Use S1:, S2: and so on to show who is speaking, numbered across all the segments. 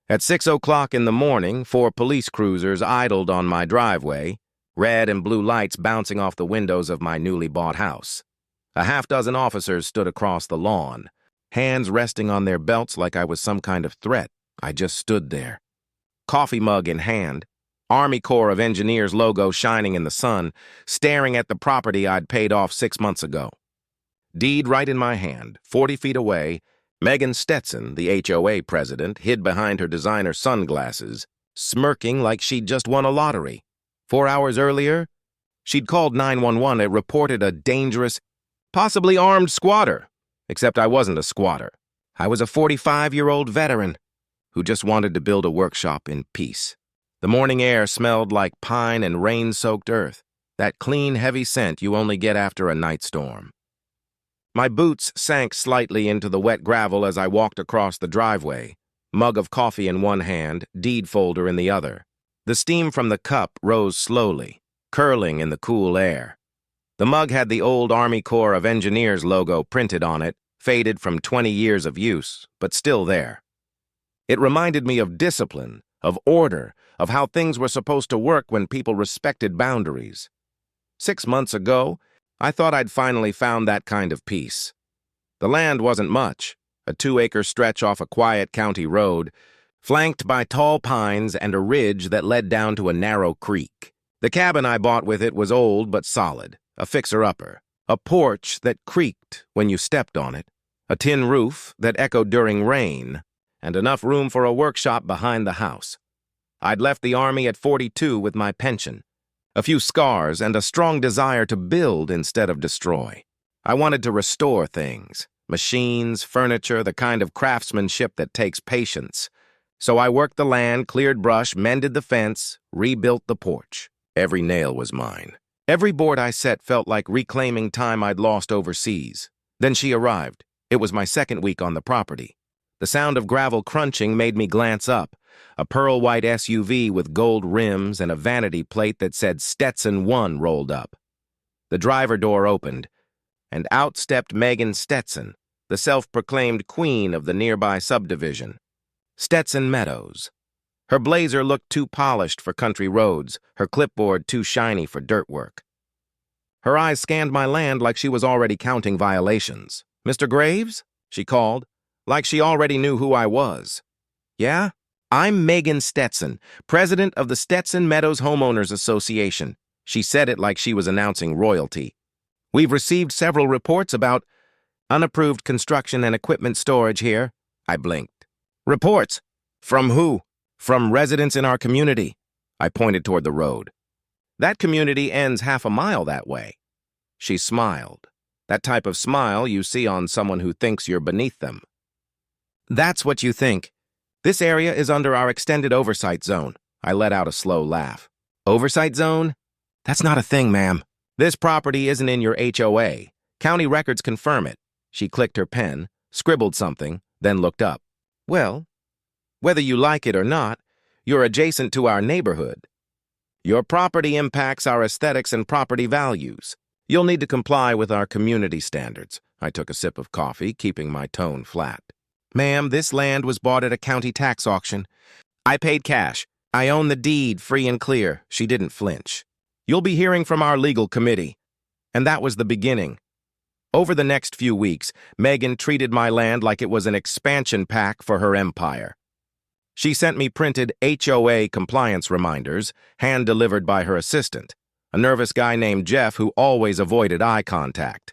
S1: At 6 o'clock in the morning, 4 police cruisers idled on my driveway, red and blue lights bouncing off the windows of my newly bought house. A half-dozen officers stood across the lawn, hands resting on their belts like I was some kind of threat. I just stood there, coffee mug in hand, Army Corps of Engineers logo shining in the sun, staring at the property I'd paid off 6 months ago. Deed right in my hand, 40 feet away, Megan Stetson, the HOA president, hid behind her designer sunglasses, smirking like she'd just won a lottery. 4 hours earlier, she'd called 911 and reported a dangerous, possibly armed squatter. Except I wasn't a squatter. I was a 45-year-old veteran who just wanted to build a workshop in peace. The morning air smelled like pine and rain-soaked earth, that clean, heavy scent you only get after a night storm. My boots sank slightly into the wet gravel as I walked across the driveway, mug of coffee in one hand, deed folder in the other. The steam from the cup rose slowly, curling in the cool air. The mug had the old Army Corps of Engineers logo printed on it, faded from 20 years of use, but still there. It reminded me of discipline, of order, of how things were supposed to work when people respected boundaries. 6 months ago, I thought I'd finally found that kind of peace. The land wasn't much, a 2-acre stretch off a quiet county road, flanked by tall pines and a ridge that led down to a narrow creek. The cabin I bought with it was old but solid, a fixer-upper, a porch that creaked when you stepped on it, a tin roof that echoed during rain, and enough room for a workshop behind the house. I'd left the Army at 42 with my pension, a few scars, and a strong desire to build instead of destroy. I wanted to restore things, machines, furniture, the kind of craftsmanship that takes patience. So I worked the land, cleared brush, mended the fence, rebuilt the porch. Every nail was mine. Every board I set felt like reclaiming time I'd lost overseas. Then she arrived. It was my second week on the property. The sound of gravel crunching made me glance up. A pearl-white SUV with gold rims and a vanity plate that said Stetson 1 rolled up. The driver door opened, and out stepped Megan Stetson, the self-proclaimed queen of the nearby subdivision. Stetson Meadows. Her blazer looked too polished for country roads, her clipboard too shiny for dirt work. Her eyes scanned my land like she was already counting violations. "Mr. Graves?" she called, like she already knew who I was. "Yeah? I'm Megan Stetson, president of the Stetson Meadows Homeowners Association." She said it like she was announcing royalty. "We've received several reports about unapproved construction and equipment storage here." I blinked. "Reports? From who?" "From residents in our community." I pointed toward the road. "That community ends half a mile that way." She smiled. That type of smile you see on someone who thinks you're beneath them. "That's what you think. This area is under our extended oversight zone." I let out a slow laugh. "Oversight zone? That's not a thing, ma'am. This property isn't in your HOA. County records confirm it." She clicked her pen, scribbled something, then looked up. "Well, whether you like it or not, you're adjacent to our neighborhood. Your property impacts our aesthetics and property values. You'll need to comply with our community standards." I took a sip of coffee, keeping my tone flat. "Ma'am, this land was bought at a county tax auction. I paid cash. I own the deed free and clear." She didn't flinch. "You'll be hearing from our legal committee." And that was the beginning. Over the next few weeks, Megan treated my land like it was an expansion pack for her empire. She sent me printed HOA compliance reminders, hand-delivered by her assistant, a nervous guy named Jeff who always avoided eye contact.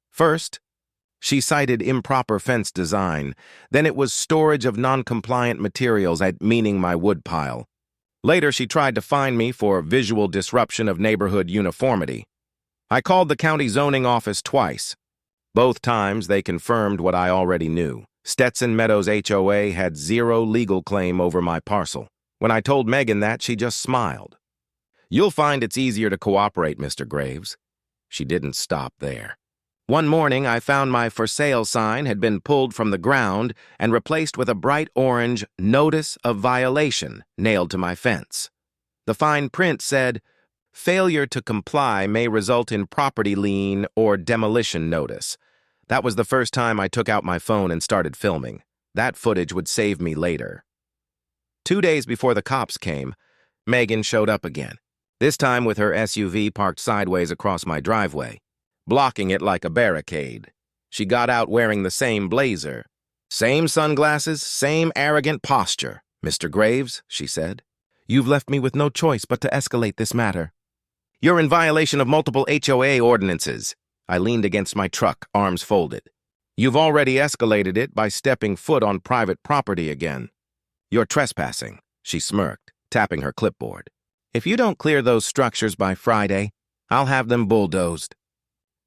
S1: First, she cited improper fence design. Then it was storage of non-compliant materials, meaning my woodpile. Later, she tried to fine me for visual disruption of neighborhood uniformity. I called the county zoning office twice. Both times, they confirmed what I already knew. Stetson Meadows HOA had zero legal claim over my parcel. When I told Megan that, she just smiled. "You'll find it's easier to cooperate, Mr. Graves." She didn't stop there. One morning, I found my for sale sign had been pulled from the ground and replaced with a bright orange notice of violation nailed to my fence. The fine print said, "Failure to comply may result in property lien or demolition notice." That was the first time I took out my phone and started filming. That footage would save me later. 2 days before the cops came, Megan showed up again, this time with her SUV parked sideways across my driveway, blocking it like a barricade. She got out wearing the same blazer. Same sunglasses, same arrogant posture. "Mr. Graves," she said, "you've left me with no choice but to escalate this matter. You're in violation of multiple HOA ordinances." I leaned against my truck, arms folded. "You've already escalated it by stepping foot on private property again. You're trespassing," she smirked, tapping her clipboard. "If you don't clear those structures by Friday, I'll have them bulldozed.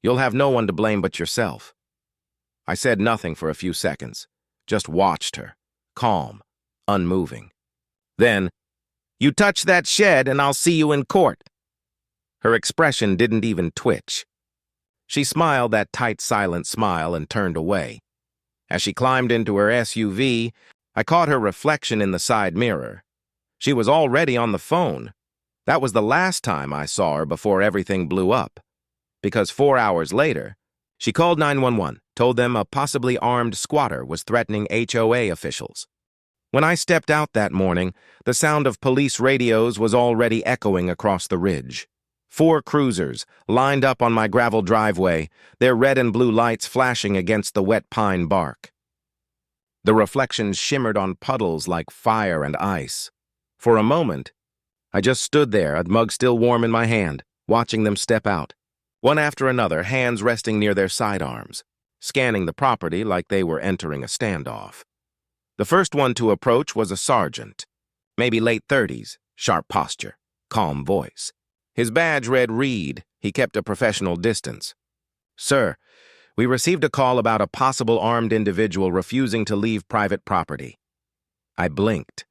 S1: You'll have no one to blame but yourself." I said nothing for a few seconds, just watched her, calm, unmoving. Then, "You touch that shed and I'll see you in court." Her expression didn't even twitch. She smiled that tight, silent smile and turned away. As she climbed into her SUV, I caught her reflection in the side mirror. She was already on the phone. That was the last time I saw her before everything blew up. Because 4 hours later, she called 911, told them a possibly armed squatter was threatening HOA officials. When I stepped out that morning, the sound of police radios was already echoing across the ridge. 4 cruisers lined up on my gravel driveway, their red and blue lights flashing against the wet pine bark. The reflections shimmered on puddles like fire and ice. For a moment, I just stood there, a mug still warm in my hand, watching them step out, one after another, hands resting near their sidearms, scanning the property like they were entering a standoff. The first one to approach was a sergeant, maybe late 30s, sharp posture, calm voice. His badge read Reed. He kept a professional distance. "Sir, we received a call about a possible armed individual refusing to leave private property." I blinked.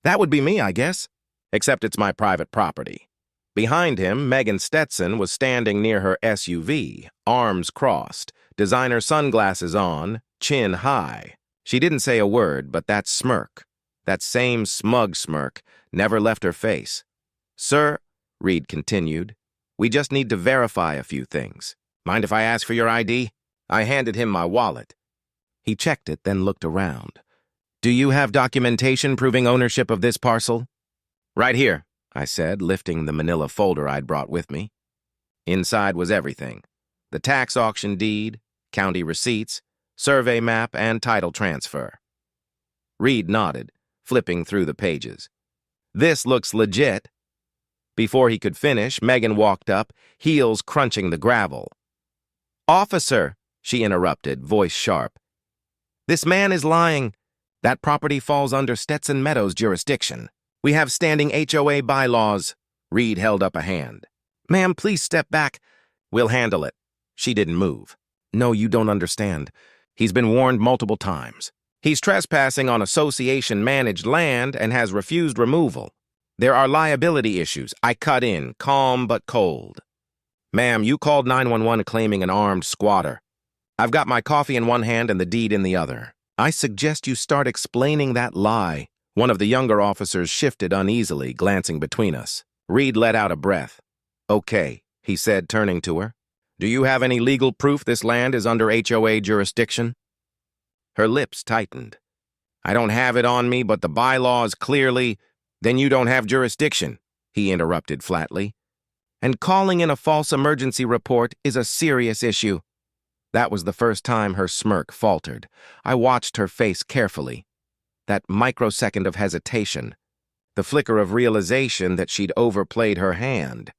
S1: That would be me, I guess, except it's my private property. Behind him, Megan Stetson was standing near her SUV, arms crossed, designer sunglasses on, chin high. She didn't say a word, but that smirk, that same smug smirk, never left her face. "Sir," Reed continued, "we just need to verify a few things. Mind if I ask for your ID?" I handed him my wallet. He checked it, then looked around. "Do you have documentation proving ownership of this parcel?" "Right here," I said, lifting the manila folder I'd brought with me. Inside was everything: the tax auction deed, county receipts, survey map, and title transfer. Reed nodded, flipping through the pages. "This looks legit." Before he could finish, Megan walked up, heels crunching the gravel. "Officer," she interrupted, voice sharp, "this man is lying. That property falls under Stetson Meadows' jurisdiction. We have standing HOA bylaws." Reed held up a hand. "Ma'am, please step back." "We'll handle it." She didn't move. "No, you don't understand. He's been warned multiple times. He's trespassing on association-managed land and has refused removal. There are liability issues." I cut in, calm but cold. "Ma'am, you called 911 claiming an armed squatter. I've got my coffee in one hand and the deed in the other. I suggest you start explaining that lie." One of the younger officers shifted uneasily, glancing between us. Reed let out a breath. "Okay," he said, turning to her. "Do you have any legal proof this land is under HOA jurisdiction?" Her lips tightened. "I don't have it on me, but the bylaws clearly—" "Then you don't have jurisdiction," he interrupted flatly. "And calling in a false emergency report is a serious issue." That was the first time her smirk faltered. I watched her face carefully. That microsecond of hesitation, the flicker of realization that she'd overplayed her hand.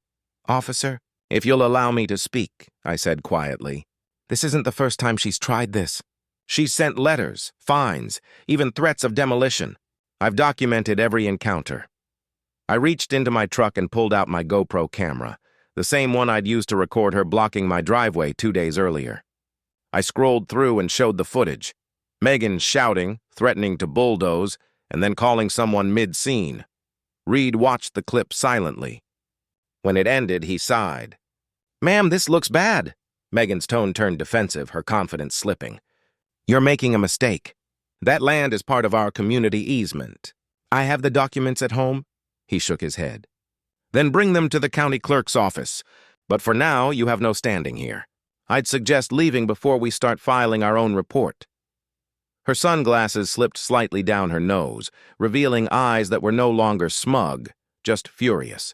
S1: "Officer, if you'll allow me to speak," I said quietly. "This isn't the first time she's tried this. She's sent letters, fines, even threats of demolition. I've documented every encounter." I reached into my truck and pulled out my GoPro camera, the same one I'd used to record her blocking my driveway 2 days earlier. I scrolled through and showed the footage. Megan shouting, threatening to bulldoze, and then calling someone mid-scene. Reed watched the clip silently. When it ended, he sighed. "Ma'am, this looks bad." Megan's tone turned defensive, her confidence slipping. "You're making a mistake. That land is part of our community easement. I have the documents at home." He shook his head. "Then bring them to the county clerk's office. But for now, you have no standing here. I'd suggest leaving before we start filing our own report." Her sunglasses slipped slightly down her nose, revealing eyes that were no longer smug, just furious.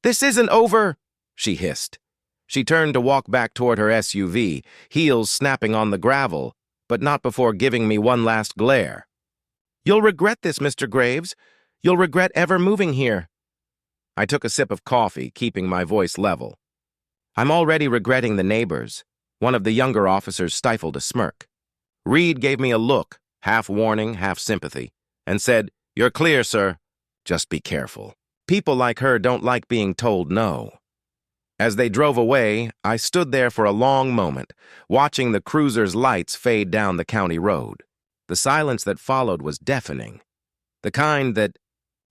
S1: "This isn't over," she hissed. She turned to walk back toward her SUV, heels snapping on the gravel, but not before giving me one last glare. "You'll regret this, Mr. Graves. You'll regret ever moving here." I took a sip of coffee, keeping my voice level. "I'm already regretting the neighbors." One of the younger officers stifled a smirk. Reed gave me a look, half warning, half sympathy, and said, "You're clear, sir. Just be careful. People like her don't like being told no." As they drove away, I stood there for a long moment, watching the cruiser's lights fade down the county road. The silence that followed was deafening. The kind that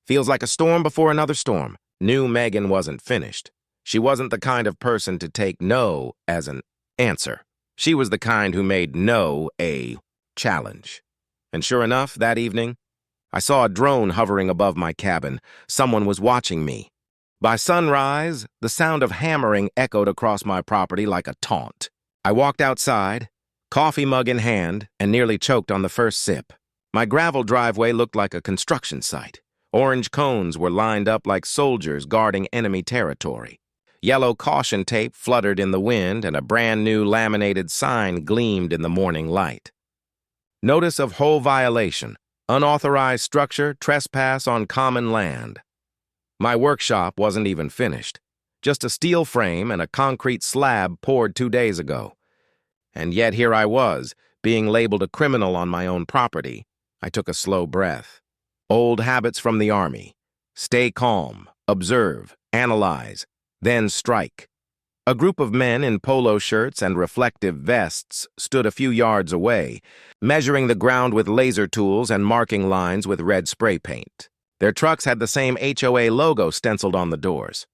S1: feels like a storm before another storm. Knew Megan wasn't finished. She wasn't the kind of person to take no as an answer. She was the kind who made no a challenge. And sure enough, that evening, I saw a drone hovering above my cabin. Someone was watching me. By sunrise, the sound of hammering echoed across my property like a taunt. I walked outside, coffee mug in hand, and nearly choked on the first sip. My gravel driveway looked like a construction site. Orange cones were lined up like soldiers guarding enemy territory. Yellow caution tape fluttered in the wind, and a brand-new laminated sign gleamed in the morning light. Notice of HOA violation. Unauthorized structure, trespass on common land. My workshop wasn't even finished. Just a steel frame and a concrete slab poured 2 days ago. And yet here I was, being labeled a criminal on my own property. I took a slow breath. Old habits from the Army. Stay calm, observe, analyze, then strike. A group of men in polo shirts and reflective vests stood a few yards away, measuring the ground with laser tools and marking lines with red spray paint. Their trucks had the same HOA logo stenciled on the doors.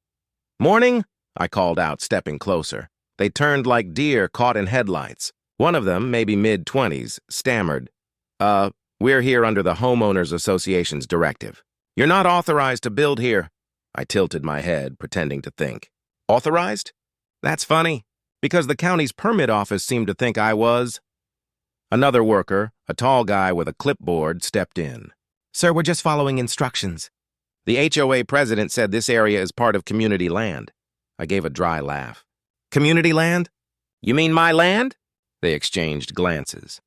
S1: "Morning," I called out, stepping closer. They turned like deer caught in headlights. One of them, maybe mid-20s, stammered, "We're here under the Homeowners Association's directive. You're not authorized to build here." I tilted my head, pretending to think. "Authorized? That's funny, because the county's permit office seemed to think I was." Another worker, a tall guy with a clipboard, stepped in. "Sir, we're just following instructions. The HOA president said this area is part of community land." I gave a dry laugh. "Community land? You mean my land?" They exchanged glances.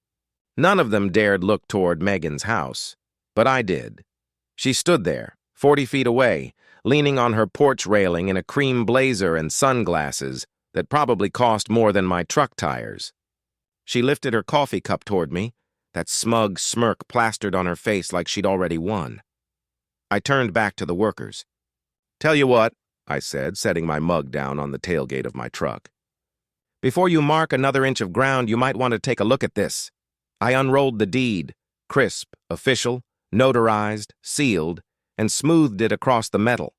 S1: None of them dared look toward Megan's house, but I did. She stood there, 40 feet away, leaning on her porch railing in a cream blazer and sunglasses that probably cost more than my truck tires. She lifted her coffee cup toward me, that smug smirk plastered on her face like she'd already won. I turned back to the workers. "Tell you what," I said, setting my mug down on the tailgate of my truck. "Before you mark another inch of ground, you might want to take a look at this." I unrolled the deed, crisp, official, notarized, sealed, and smoothed it across the metal.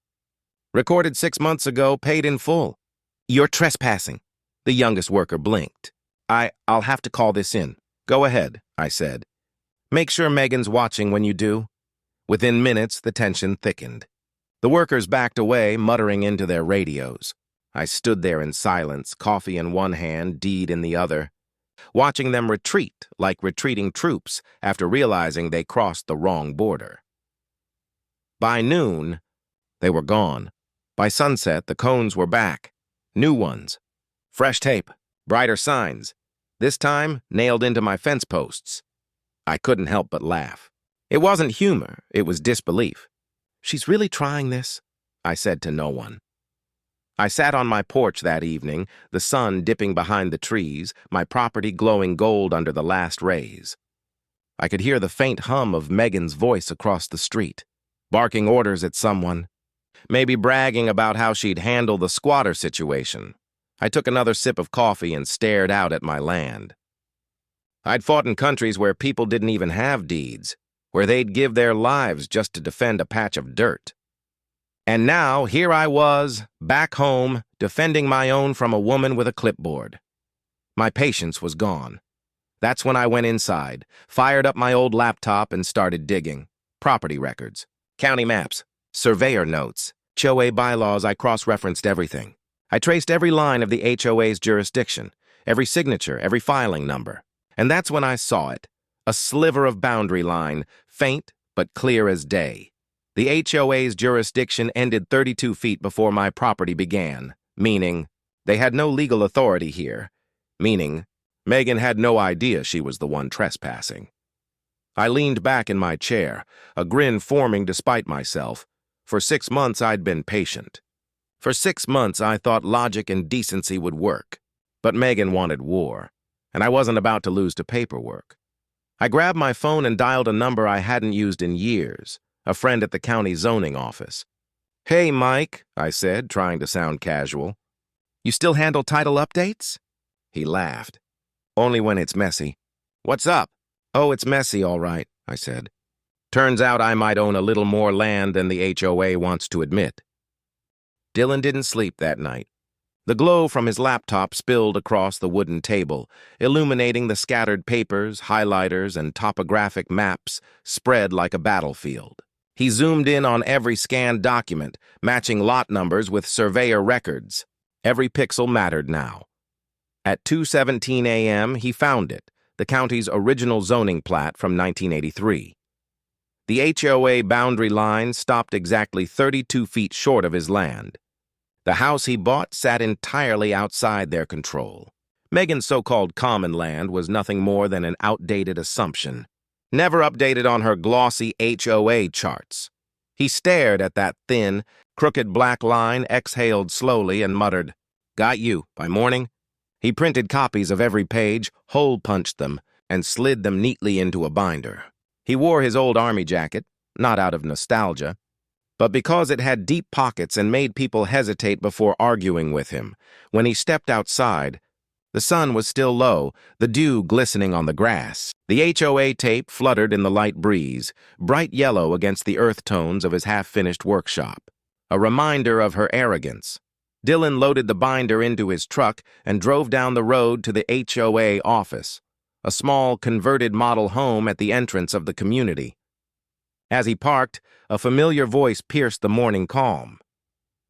S1: "Recorded 6 months ago, paid in full." "You're trespassing." The youngest worker blinked. I'll have to call this in." "Go ahead," I said. "Make sure Megan's watching when you do." Within minutes, the tension thickened. The workers backed away, muttering into their radios. I stood there in silence, coffee in one hand, deed in the other, watching them retreat like retreating troops after realizing they crossed the wrong border. By noon, they were gone. By sunset, the cones were back. New ones. Fresh tape, brighter signs. This time, nailed into my fence posts. I couldn't help but laugh. It wasn't humor, it was disbelief. "She's really trying this?" I said to no one. I sat on my porch that evening, the sun dipping behind the trees, my property glowing gold under the last rays. I could hear the faint hum of Megan's voice across the street, barking orders at someone, maybe bragging about how she'd handle the squatter situation. I took another sip of coffee and stared out at my land. I'd fought in countries where people didn't even have deeds, where they'd give their lives just to defend a patch of dirt. And now, here I was, back home, defending my own from a woman with a clipboard. My patience was gone. That's when I went inside, fired up my old laptop and started digging. Property records, county maps, surveyor notes, HOA bylaws. I cross-referenced everything. I traced every line of the HOA's jurisdiction, every signature, every filing number. And that's when I saw it, A sliver of boundary line, faint but clear as day. The HOA's jurisdiction ended 32 feet before my property began, meaning they had no legal authority here, meaning Megan had no idea she was the one trespassing. I leaned back in my chair, a grin forming despite myself. For 6 months I'd been patient. For 6 months I thought logic and decency would work. But Megan wanted war, and I wasn't about to lose to paperwork. I grabbed my phone and dialed a number I hadn't used in years, a friend at the county zoning office. "Hey, Mike," I said, trying to sound casual. "You still handle title updates?" He laughed. "Only when it's messy." "What's up?" "Oh, it's messy, all right," I said. "Turns out I might own a little more land than the HOA wants to admit." Dylan didn't sleep that night. The glow from his laptop spilled across the wooden table, illuminating the scattered papers, highlighters, and topographic maps spread like a battlefield. He zoomed in on every scanned document, matching lot numbers with surveyor records. Every pixel mattered now. At 2:17 a.m., he found it, the county's original zoning plat from 1983. The HOA boundary line stopped exactly 32 feet short of his land. The house he bought sat entirely outside their control. Megan's so-called common land was nothing more than an outdated assumption, never updated on her glossy HOA charts. He stared at that thin, crooked black line, exhaled slowly, and muttered, "Got you, by morning." He printed copies of every page, hole-punched them, and slid them neatly into a binder. He wore his old army jacket, not out of nostalgia, but because it had deep pockets and made people hesitate before arguing with him. When he stepped outside, the sun was still low, the dew glistening on the grass. The HOA tape fluttered in the light breeze, bright yellow against the earth tones of his half-finished workshop. A reminder of her arrogance. Dylan loaded the binder into his truck and drove down the road to the HOA office, a small converted model home at the entrance of the community. As he parked, a familiar voice pierced the morning calm.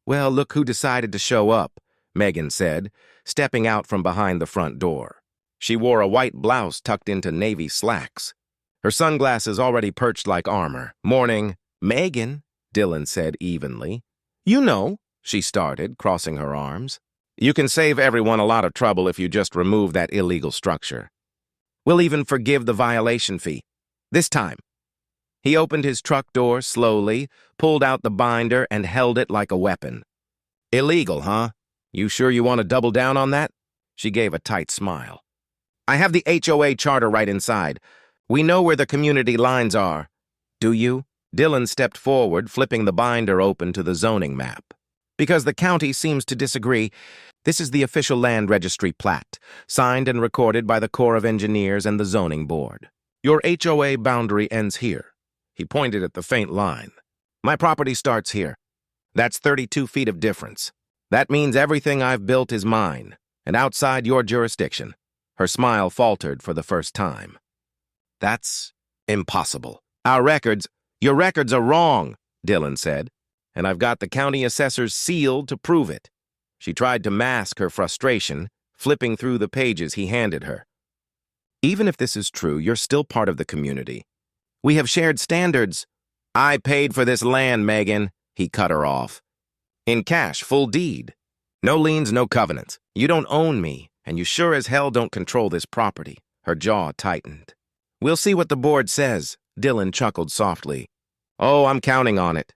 S1: "Well, look who decided to show up," Megan said, stepping out from behind the front door. She wore a white blouse tucked into navy slacks, her sunglasses already perched like armor. "Morning." "Megan," Dylan said evenly. "You know," she started, crossing her arms. "You can save everyone a lot of trouble if you just remove that illegal structure. We'll even forgive the violation fee. This time." He opened his truck door slowly, pulled out the binder, and held it like a weapon. "Illegal, huh? You sure you want to double down on that?" She gave a tight smile. "I have the HOA charter right inside. We know where the community lines are." "Do you?" Dylan stepped forward, flipping the binder open to the zoning map. "Because the county seems to disagree. This is the official land registry plat, signed and recorded by the Corps of Engineers and the Zoning Board. Your HOA boundary ends here." He pointed at the faint line. "My property starts here. That's 32 feet of difference. That means everything I've built is mine, and outside your jurisdiction." Her smile faltered for the first time. "That's impossible. Your records are wrong," Dylan said, "and I've got the county assessor's seal to prove it." She tried to mask her frustration, flipping through the pages he handed her. "Even if this is true, you're still part of the community. We have shared standards." "I paid for this land, Megan," he cut her off. "In cash, full deed. No liens, no covenants. You don't own me, and you sure as hell don't control this property." Her jaw tightened. "We'll see what the board says," Dylan chuckled softly. "Oh, I'm counting on it."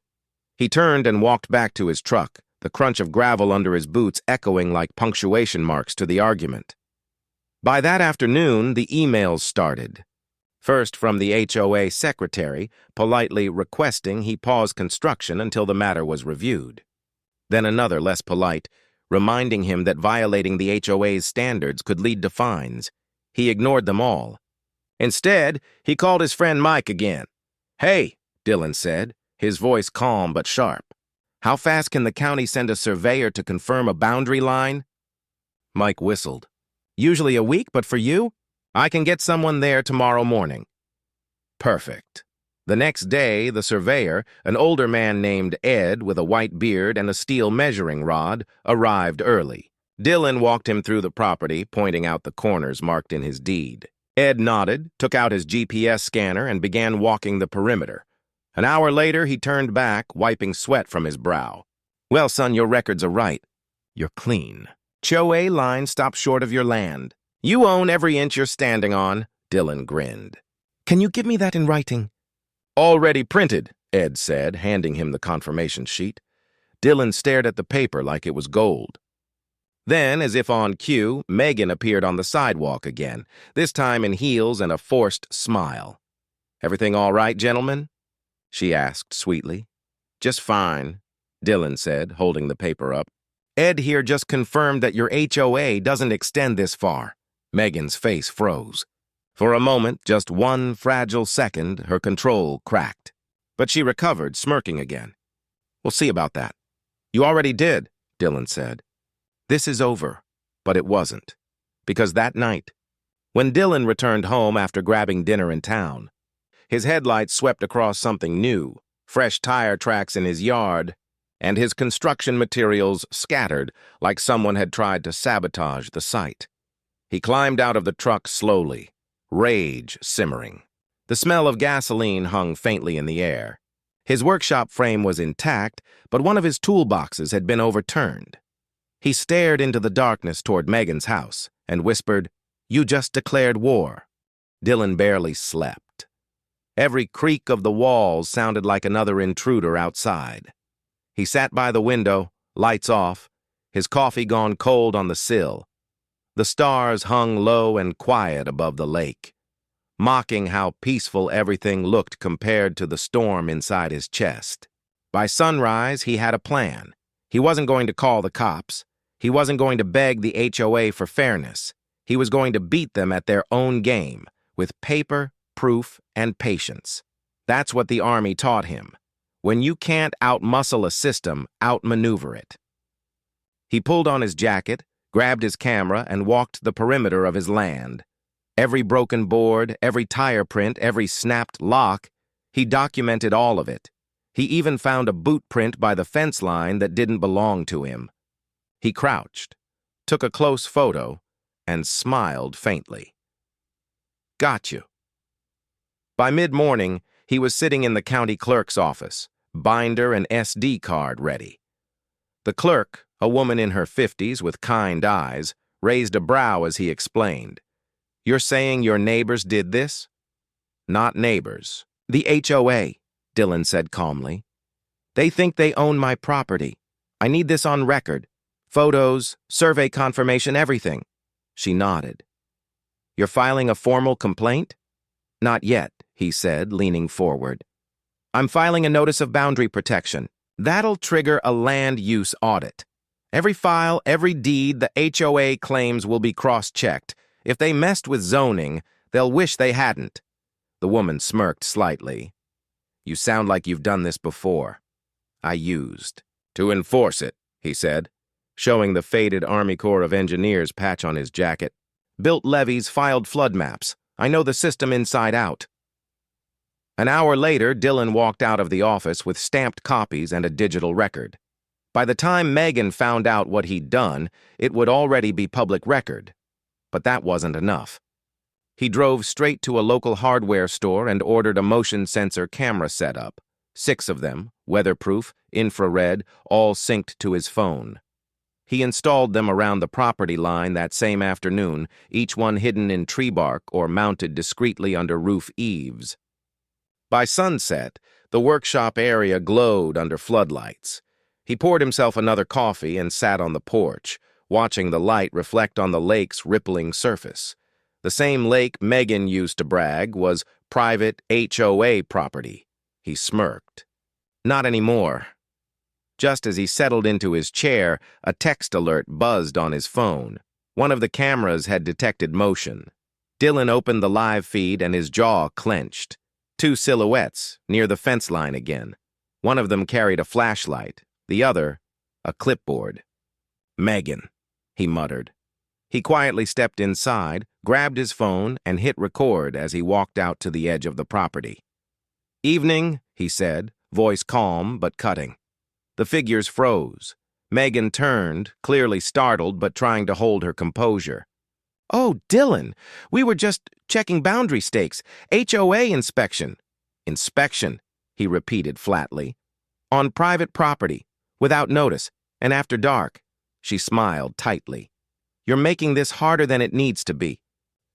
S1: He turned and walked back to his truck, the crunch of gravel under his boots echoing like punctuation marks to the argument. By that afternoon, the emails started. First from the HOA secretary, politely requesting he pause construction until the matter was reviewed. Then another, less polite, reminding him that violating the HOA's standards could lead to fines. He ignored them all. Instead, he called his friend Mike again. "Hey," Dylan said, his voice calm but sharp. "How fast can the county send a surveyor to confirm a boundary line?" Mike whistled. "Usually a week, but for you? I can get someone there tomorrow morning." Perfect. The next day, the surveyor, an older man named Ed with a white beard and a steel measuring rod, arrived early. Dylan walked him through the property, pointing out the corners marked in his deed. Ed nodded, took out his GPS scanner, and began walking the perimeter. An hour later, he turned back, wiping sweat from his brow. Well, son, your records are right. You're clean. HOA line stops short of your land. You own every inch you're standing on, Dylan grinned. Can you give me that in writing? Already printed, Ed said, handing him the confirmation sheet. Dylan stared at the paper like it was gold. Then, as if on cue, Megan appeared on the sidewalk again, this time in heels and a forced smile. Everything all right, gentlemen? She asked sweetly. Just fine, Dylan said, holding the paper up. Ed here just confirmed that your HOA doesn't extend this far. Megan's face froze. For a moment, just one fragile second, her control cracked. But she recovered, smirking again. We'll see about that. You already did, Dylan said. This is over, but it wasn't. Because that night, when Dylan returned home after grabbing dinner in town, his headlights swept across something new, fresh tire tracks in his yard, and his construction materials scattered like someone had tried to sabotage the site. He climbed out of the truck slowly, rage simmering. The smell of gasoline hung faintly in the air. His workshop frame was intact, but one of his toolboxes had been overturned. He stared into the darkness toward Megan's house and whispered, "You just declared war." Dylan barely slept. Every creak of the walls sounded like another intruder outside. He sat by the window, lights off, his coffee gone cold on the sill. The stars hung low and quiet above the lake, mocking how peaceful everything looked compared to the storm inside his chest. By sunrise, he had a plan. He wasn't going to call the cops. He wasn't going to beg the HOA for fairness. He was going to beat them at their own game, with paper, proof, and patience. That's what the Army taught him. When you can't outmuscle a system, outmaneuver it. He pulled on his jacket, grabbed his camera, and walked the perimeter of his land. Every broken board, every tire print, every snapped lock, he documented all of it. He even found a boot print by the fence line that didn't belong to him. He crouched, took a close photo, and smiled faintly. Got you. By mid-morning, he was sitting in the county clerk's office, binder and SD card ready. The clerk, a woman in her 50s with kind eyes, raised a brow as he explained. You're saying your neighbors did this? Not neighbors. The HOA, Dylan said calmly. They think they own my property. I need this on record. Photos, survey confirmation, everything. She nodded. You're filing a formal complaint? Not yet, he said, leaning forward. I'm filing a notice of boundary protection. That'll trigger a land use audit. Every file, every deed the HOA claims will be cross-checked. If they messed with zoning, they'll wish they hadn't. The woman smirked slightly. You sound like you've done this before. I used. To enforce it, he said, showing the faded Army Corps of Engineers patch on his jacket. Built levees, filed flood maps. I know the system inside out. An hour later, Dylan walked out of the office with stamped copies and a digital record. By the time Megan found out what he'd done, it would already be public record. But that wasn't enough. He drove straight to a local hardware store and ordered a motion sensor camera setup. 6 of them, weatherproof, infrared, all synced to his phone. He installed them around the property line that same afternoon, each one hidden in tree bark or mounted discreetly under roof eaves. By sunset, the workshop area glowed under floodlights. He poured himself another coffee and sat on the porch, watching the light reflect on the lake's rippling surface. The same lake Megan used to brag was private HOA property. He smirked. Not anymore. Just as he settled into his chair, a text alert buzzed on his phone. One of the cameras had detected motion. Dylan opened the live feed and his jaw clenched. 2 silhouettes, near the fence line again. One of them carried a flashlight, the other, a clipboard. Megan, he muttered. He quietly stepped inside, grabbed his phone, and hit record as he walked out to the edge of the property. Evening, he said, voice calm but cutting. The figures froze. Megan turned, clearly startled but trying to hold her composure. Oh, Dylan, we were just checking boundary stakes. HOA inspection. Inspection, he repeated flatly. On private property, without notice, and after dark. She smiled tightly. You're making this harder than it needs to be.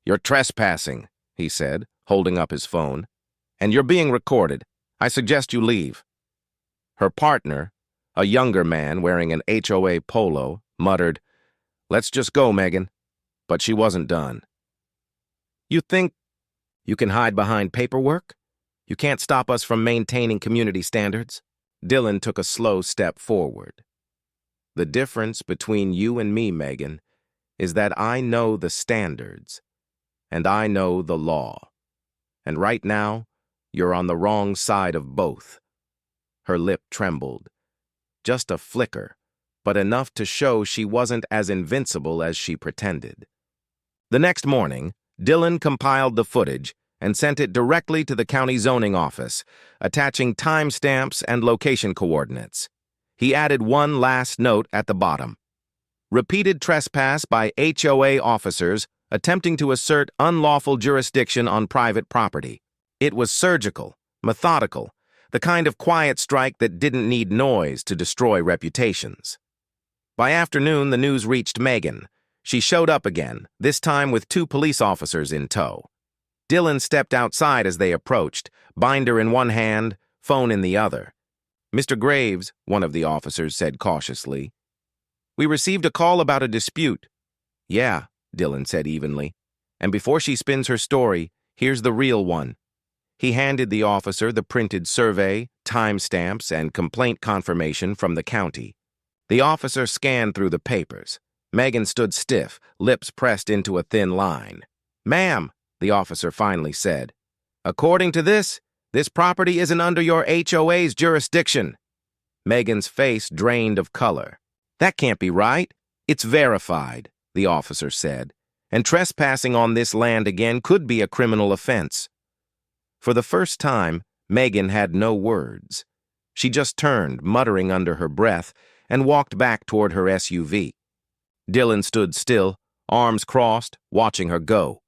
S1: You're trespassing, he said, holding up his phone. And you're being recorded. I suggest you leave. Her partner, a younger man wearing an HOA polo, muttered, Let's just go, Megan. But she wasn't done. You think you can hide behind paperwork? You can't stop us from maintaining community standards? Dylan took a slow step forward. The difference between you and me, Megan, is that I know the standards, and I know the law. And right now, you're on the wrong side of both. Her lip trembled. Just a flicker, but enough to show she wasn't as invincible as she pretended. The next morning, Dylan compiled the footage and sent it directly to the county zoning office, attaching timestamps and location coordinates. He added one last note at the bottom. Repeated trespass by HOA officers attempting to assert unlawful jurisdiction on private property. It was surgical, methodical, the kind of quiet strike that didn't need noise to destroy reputations. By afternoon, the news reached Megan. She showed up again, this time with 2 police officers in tow. Dylan stepped outside as they approached, binder in one hand, phone in the other. Mr. Graves, one of the officers said cautiously. We received a call about a dispute. Yeah, Dylan said evenly. And before she spins her story, here's the real one. He handed the officer the printed survey, timestamps, and complaint confirmation from the county. The officer scanned through the papers. Megan stood stiff, lips pressed into a thin line. Ma'am, the officer finally said, according to this property isn't under your HOA's jurisdiction. Megan's face drained of color. That can't be right. It's verified, the officer said, and trespassing on this land again could be a criminal offense. For the first time, Megan had no words. She just turned, muttering under her breath, and walked back toward her SUV. Dylan stood still, arms crossed, watching her go.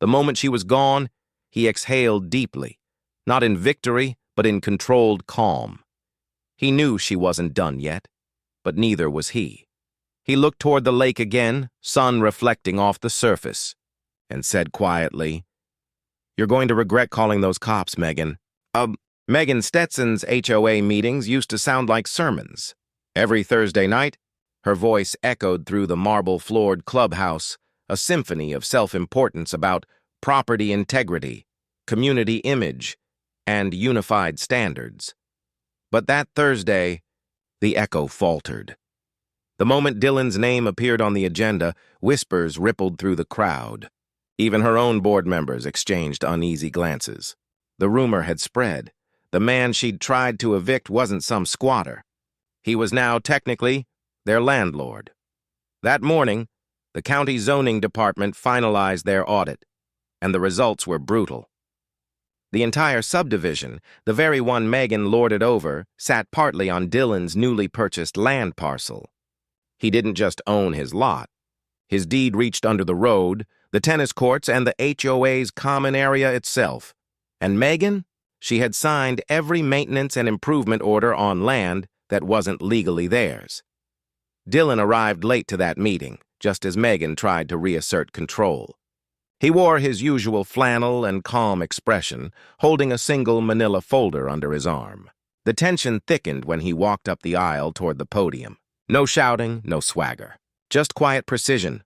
S1: The moment she was gone, he exhaled deeply, not in victory, but in controlled calm. He knew she wasn't done yet, but neither was he. He looked toward the lake again, sun reflecting off the surface, and said quietly, You're going to regret calling those cops, Megan. Megan Stetson's HOA meetings used to sound like sermons. Every Thursday night, her voice echoed through the marble-floored clubhouse, a symphony of self-importance about property integrity, community image, and unified standards. But that Thursday, the echo faltered. The moment Dylan's name appeared on the agenda, whispers rippled through the crowd. Even her own board members exchanged uneasy glances. The rumor had spread. The man she'd tried to evict wasn't some squatter. He was now technically their landlord. That morning, the county zoning department finalized their audit, and the results were brutal. The entire subdivision, the very one Megan lorded over, sat partly on Dylan's newly purchased land parcel. He didn't just own his lot. His deed reached under the road, the tennis courts, and the HOA's common area itself. And Megan? She had signed every maintenance and improvement order on land that wasn't legally theirs. Dylan arrived late to that meeting, just as Megan tried to reassert control. He wore his usual flannel and calm expression, holding a single manila folder under his arm. The tension thickened when he walked up the aisle toward the podium. No shouting, no swagger. Just quiet precision.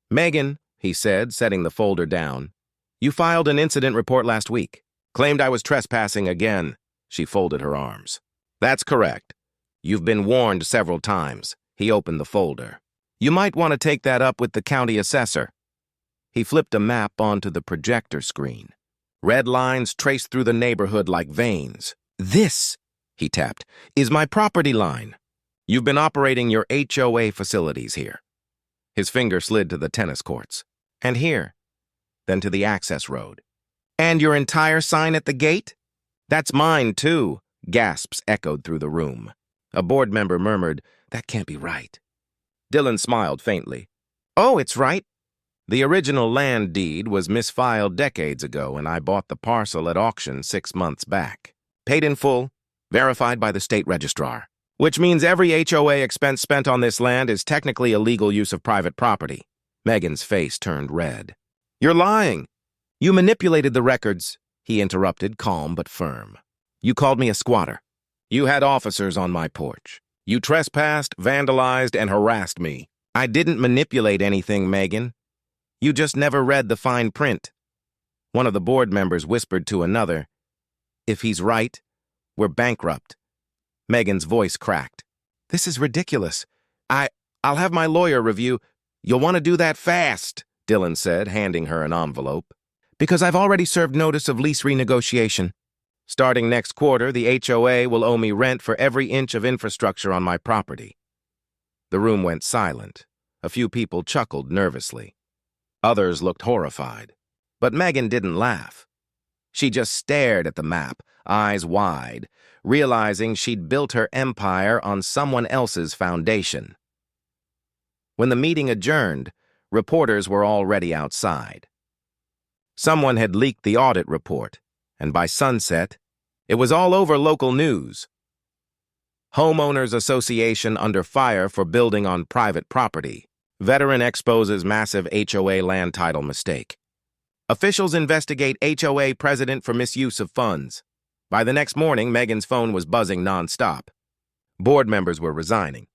S1: Megan, he said, setting the folder down, you filed an incident report last week. Claimed I was trespassing again. She folded her arms. That's correct. You've been warned several times. He opened the folder. You might want to take that up with the county assessor. He flipped a map onto the projector screen. Red lines traced through the neighborhood like veins. This, he tapped, is my property line. You've been operating your HOA facilities here. His finger slid to the tennis courts. And here. Then to the access road. And your entire sign at the gate? That's mine, too. Gasps echoed through the room. A board member murmured, That can't be right. Dylan smiled faintly. Oh, it's right. The original land deed was misfiled decades ago, and I bought the parcel at auction 6 months back. Paid in full, verified by the state registrar. Which means every HOA expense spent on this land is technically illegal use of private property. Megan's face turned red. You're lying. You manipulated the records, he interrupted, calm but firm. You called me a squatter. You had officers on my porch. You trespassed, vandalized, and harassed me. I didn't manipulate anything, Megan. You just never read the fine print. One of the board members whispered to another, If he's right, we're bankrupt. Megan's voice cracked. This is ridiculous. I'll have my lawyer review. You'll want to do that fast, Dylan said, handing her an envelope. Because I've already served notice of lease renegotiation. Starting next quarter, the HOA will owe me rent for every inch of infrastructure on my property. The room went silent. A few people chuckled nervously. Others looked horrified. But Megan didn't laugh. She just stared at the map, eyes wide, realizing she'd built her empire on someone else's foundation. When the meeting adjourned, reporters were already outside. Someone had leaked the audit report, and by sunset, it was all over local news. Homeowners Association under fire for building on private property. Veteran exposes massive HOA land title mistake. Officials investigate HOA president for misuse of funds. By the next morning, Megan's phone was buzzing nonstop. Board members were resigning.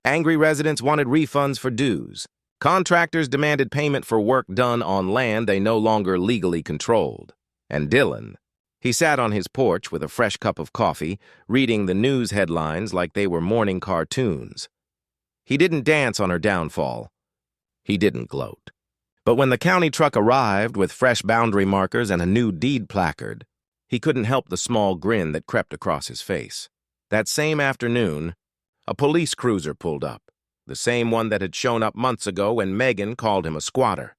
S1: Angry residents wanted refunds for dues. Contractors demanded payment for work done on land they no longer legally controlled. And Dylan, he sat on his porch with a fresh cup of coffee, reading the news headlines like they were morning cartoons. He didn't dance on her downfall. He didn't gloat. But when the county truck arrived with fresh boundary markers and a new deed placard, he couldn't help the small grin that crept across his face. That same afternoon, a police cruiser pulled up, the same one that had shown up months ago when Megan called him a squatter.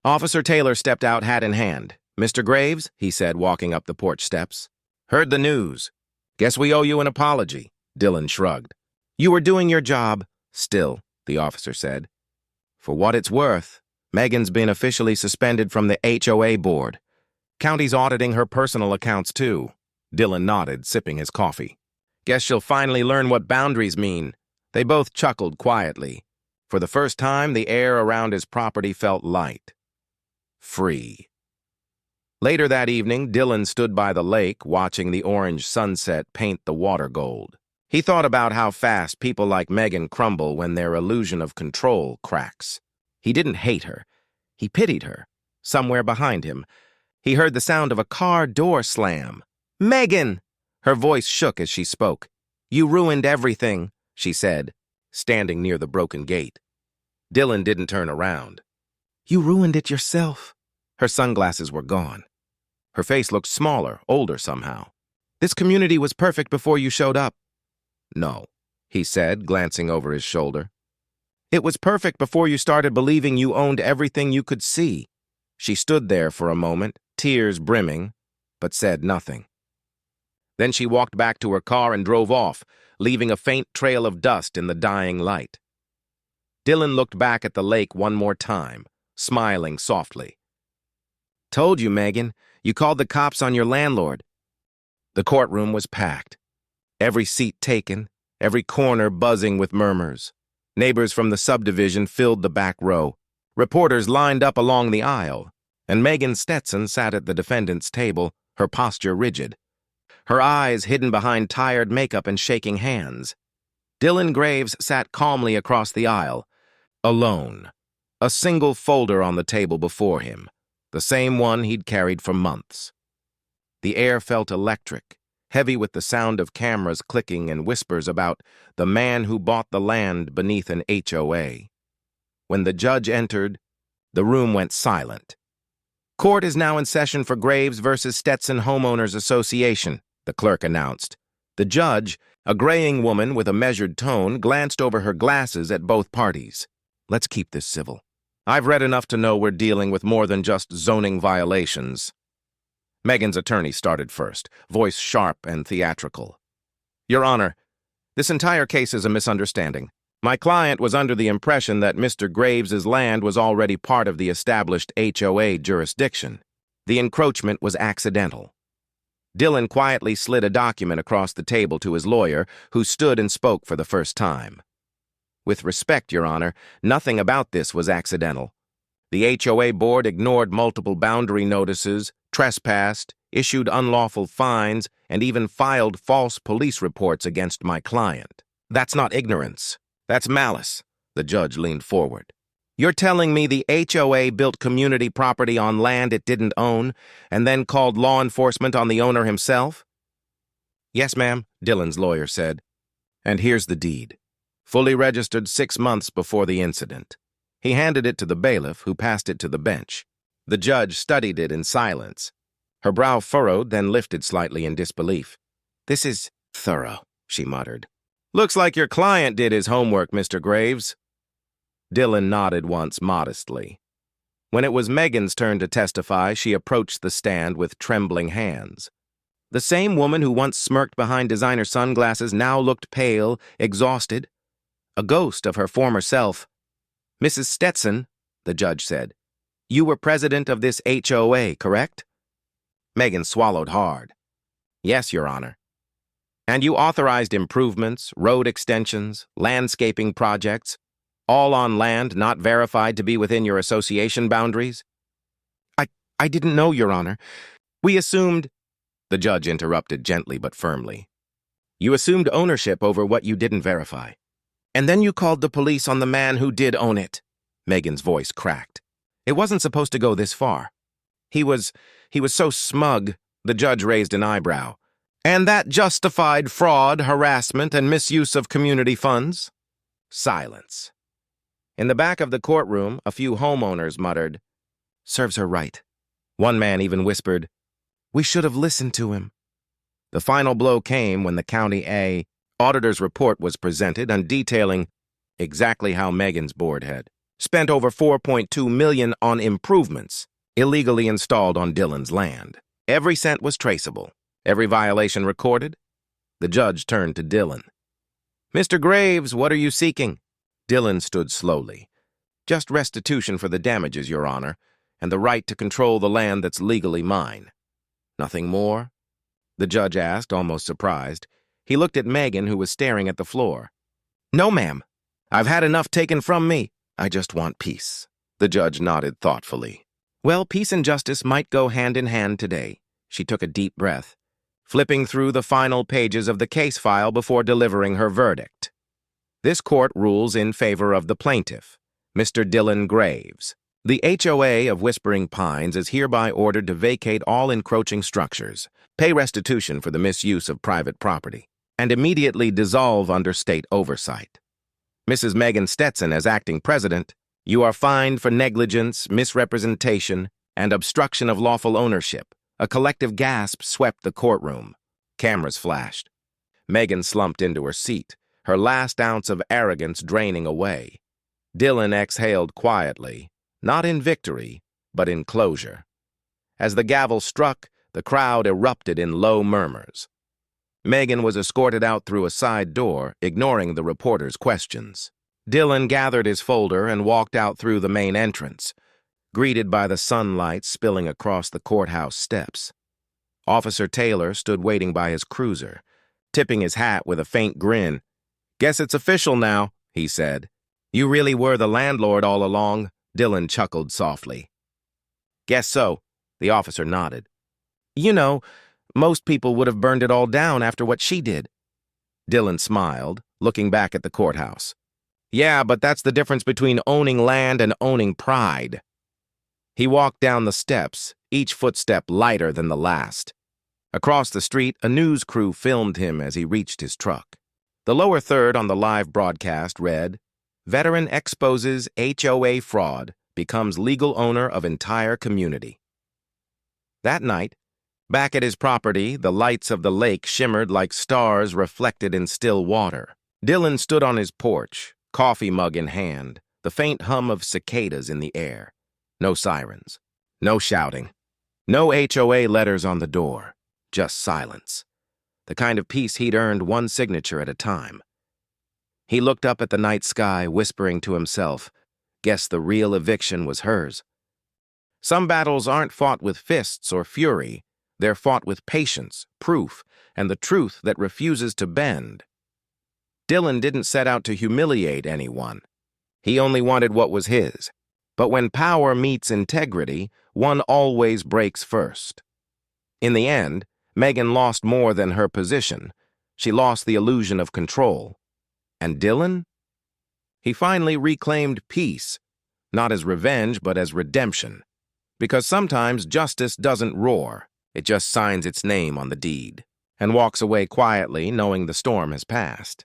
S1: Officer Taylor stepped out, hat in hand. Mr. Graves, he said, walking up the porch steps. Heard the news. Guess we owe you an apology. Dylan shrugged. You were doing your job. Still, the officer said. For what it's worth, Megan's been officially suspended from the HOA board. County's auditing her personal accounts, too. Dylan nodded, sipping his coffee. Guess she'll finally learn what boundaries mean. They both chuckled quietly. For the first time, the air around his property felt light. Free. Later that evening, Dylan stood by the lake, watching the orange sunset paint the water gold. He thought about how fast people like Megan crumble when their illusion of control cracks. He didn't hate her. He pitied her. Somewhere behind him, he heard the sound of a car door slam. Megan! Her voice shook as she spoke. You ruined everything, she said, standing near the broken gate. Dylan didn't turn around. You ruined it yourself. Her sunglasses were gone. Her face looked smaller, older somehow. This community was perfect before you showed up. No, he said, glancing over his shoulder. It was perfect before you started believing you owned everything you could see. She stood there for a moment, tears brimming, but said nothing. Then she walked back to her car and drove off, leaving a faint trail of dust in the dying light. Dylan looked back at the lake one more time, smiling softly. Told you, Megan. You called the cops on your landlord. The courtroom was packed. Every seat taken, every corner buzzing with murmurs. Neighbors from the subdivision filled the back row. Reporters lined up along the aisle, and Megan Stetson sat at the defendant's table, her posture rigid. Her eyes hidden behind tired makeup and shaking hands. Dylan Graves sat calmly across the aisle, alone, a single folder on the table before him, the same one he'd carried for months. The air felt electric, heavy with the sound of cameras clicking and whispers about the man who bought the land beneath an HOA. When the judge entered, the room went silent. Court is now in session for Graves versus Stetson Homeowners Association, the clerk announced. The judge, a graying woman with a measured tone, glanced over her glasses at both parties. Let's keep this civil. I've read enough to know we're dealing with more than just zoning violations. Megan's attorney started first, voice sharp and theatrical. Your Honor, this entire case is a misunderstanding. My client was under the impression that Mr. Graves's land was already part of the established HOA jurisdiction. The encroachment was accidental. Dillon quietly slid a document across the table to his lawyer, who stood and spoke for the first time. With respect, Your Honor, nothing about this was accidental. The HOA board ignored multiple boundary notices, trespassed, issued unlawful fines, and even filed false police reports against my client. That's not ignorance. That's malice. The judge leaned forward. You're telling me the HOA built community property on land it didn't own, and then called law enforcement on the owner himself? Yes, ma'am, Dillon's lawyer said. And here's the deed. Fully registered 6 months before the incident. He handed it to the bailiff, who passed it to the bench. The judge studied it in silence. Her brow furrowed, then lifted slightly in disbelief. This is thorough, she muttered. Looks like your client did his homework, Mr. Graves. Dillon nodded once modestly. When it was Megan's turn to testify, she approached the stand with trembling hands. The same woman who once smirked behind designer sunglasses now looked pale, exhausted. A ghost of her former self. Mrs. Stetson, the judge said, you were president of this HOA, correct? Megan swallowed hard. Yes, Your Honor. And you authorized improvements, road extensions, landscaping projects, all on land not verified to be within your association boundaries? I didn't know, Your Honor. We assumed... The judge interrupted gently but firmly. You assumed ownership over what you didn't verify. And then you called the police on the man who did own it. Megan's voice cracked. It wasn't supposed to go this far. He was so smug, the judge raised an eyebrow. And that justified fraud, harassment, and misuse of community funds? Silence. In the back of the courtroom, a few homeowners muttered, Serves her right. One man even whispered, We should have listened to him. The final blow came when the County A auditor's report was presented and detailing exactly how Megan's board had spent over $4.2 million on improvements illegally installed on Dillon's land. Every cent was traceable, every violation recorded. The judge turned to Dillon. Mr. Graves, what are you seeking? Dillon stood slowly. Just restitution for the damages, Your Honor, and the right to control the land that's legally mine. Nothing more? The judge asked, almost surprised. He looked at Megan, who was staring at the floor. No, ma'am. I've had enough taken from me. I just want peace. The judge nodded thoughtfully. Well, peace and justice might go hand in hand today. She took a deep breath, flipping through the final pages of the case file before delivering her verdict. This court rules in favor of the plaintiff, Mr. Dillon Graves. The HOA of Whispering Pines is hereby ordered to vacate all encroaching structures, pay restitution for the misuse of private property, and immediately dissolve under state oversight. Mrs. Megan Stetson, as acting president, you are fined for negligence, misrepresentation, and obstruction of lawful ownership. A collective gasp swept the courtroom. Cameras flashed. Megan slumped into her seat, her last ounce of arrogance draining away. Dillon exhaled quietly, not in victory, but in closure. As the gavel struck, the crowd erupted in low murmurs. Megan was escorted out through a side door, ignoring the reporter's questions. Dillon gathered his folder and walked out through the main entrance, greeted by the sunlight spilling across the courthouse steps. Officer Taylor stood waiting by his cruiser, tipping his hat with a faint grin. Guess it's official now, he said. You really were the landlord all along, Dillon chuckled softly. Guess so, the officer nodded. You know, most people would have burned it all down after what she did. Dillon smiled, looking back at the courthouse. Yeah, but that's the difference between owning land and owning pride. He walked down the steps, each footstep lighter than the last. Across the street, a news crew filmed him as he reached his truck. The lower third on the live broadcast read, Veteran exposes HOA fraud, becomes legal owner of entire community. That night, back at his property, the lights of the lake shimmered like stars reflected in still water. Dillon stood on his porch, coffee mug in hand, the faint hum of cicadas in the air. No sirens, no shouting, no HOA letters on the door, just silence. The kind of peace he'd earned one signature at a time. He looked up at the night sky, whispering to himself, "Guess the real eviction was hers." Some battles aren't fought with fists or fury. They're fought with patience, proof, and the truth that refuses to bend. Dylan didn't set out to humiliate anyone. He only wanted what was his. But when power meets integrity, one always breaks first. In the end, Megan lost more than her position. She lost the illusion of control. And Dylan? He finally reclaimed peace, not as revenge, but as redemption. Because sometimes justice doesn't roar, it just signs its name on the deed, and walks away quietly knowing the storm has passed.